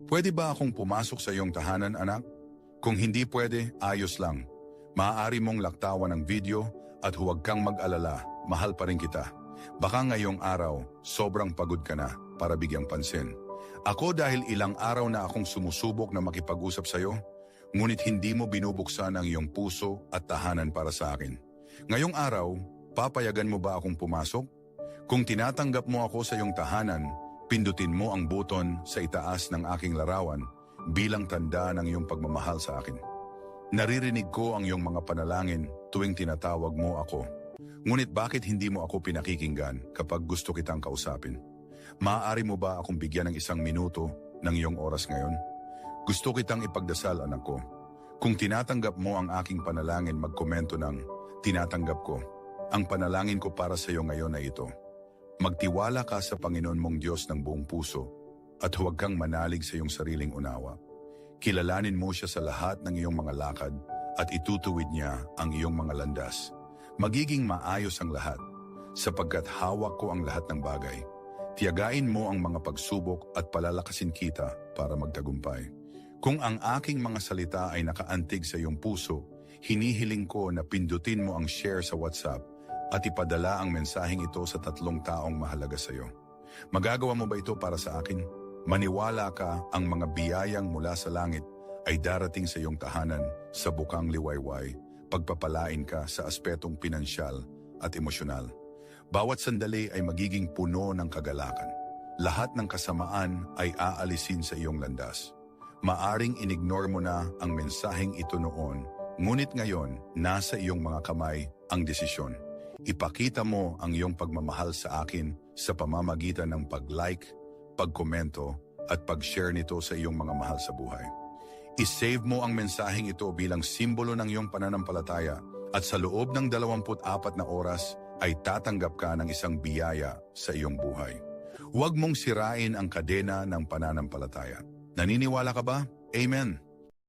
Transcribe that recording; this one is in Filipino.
Pwede ba akong pumasok sa iyong tahanan, anak? Kung hindi pwede, ayos lang. Maaari mong laktawan ang video at huwag kang mag-alala, mahal pa rin kita. Baka ngayong araw, sobrang pagod ka na para bigyang pansin. Ako dahil ilang araw na akong sumusubok na makipag-usap sa iyo, ngunit hindi mo binubuksan ang iyong puso at tahanan para sa akin. Ngayong araw, papayagan mo ba akong pumasok? Kung tinatanggap mo ako sa iyong tahanan, pindutin mo ang buton sa itaas ng aking larawan bilang tanda ng iyong pagmamahal sa akin. Naririnig ko ang iyong mga panalangin tuwing tinatawag mo ako. Ngunit bakit hindi mo ako pinakikinggan kapag gusto kitang kausapin? Maaari mo ba akong bigyan ng 1 minuto ng iyong oras ngayon? Gusto kitang ipagdasal, anak ko. Kung tinatanggap mo ang aking panalangin, magkomento ng tinatanggap ko. Ang panalangin ko para sa iyo ngayon ay ito. Magtiwala ka sa Panginoon mong Diyos ng buong puso at huwag kang manalig sa iyong sariling unawa. Kilalanin mo siya sa lahat ng iyong mga lakad at itutuwid niya ang iyong mga landas. Magiging maayos ang lahat sapagkat hawak ko ang lahat ng bagay. Tiyagain mo ang mga pagsubok at palalakasin kita para magtagumpay. Kung ang aking mga salita ay nakaantig sa iyong puso, hinihiling ko na pindutin mo ang share sa WhatsApp at ipadala ang mensaheng ito sa 3 taong mahalaga sa iyo. Magagawa mo ba ito para sa akin? Maniwala ka, ang mga biyayang mula sa langit ay darating sa iyong tahanan sa bukang liwayway, pagpapalain ka sa aspetong pinansyal at emosyonal. Bawat sandali ay magiging puno ng kagalakan. Lahat ng kasamaan ay aalisin sa iyong landas. Maaring inignore mo na ang mensaheng ito noon, ngunit ngayon nasa iyong mga kamay ang desisyon. Ipakita mo ang iyong pagmamahal sa akin sa pamamagitan ng pag-like, pagkomento at pag-share nito sa iyong mga mahal sa buhay. I-save mo ang mensaheng ito bilang simbolo ng iyong pananampalataya at sa loob ng 24 na oras ay tatanggap ka ng isang biyaya sa iyong buhay. Huwag mong sirain ang kadena ng pananampalataya. Naniniwala ka ba? Amen.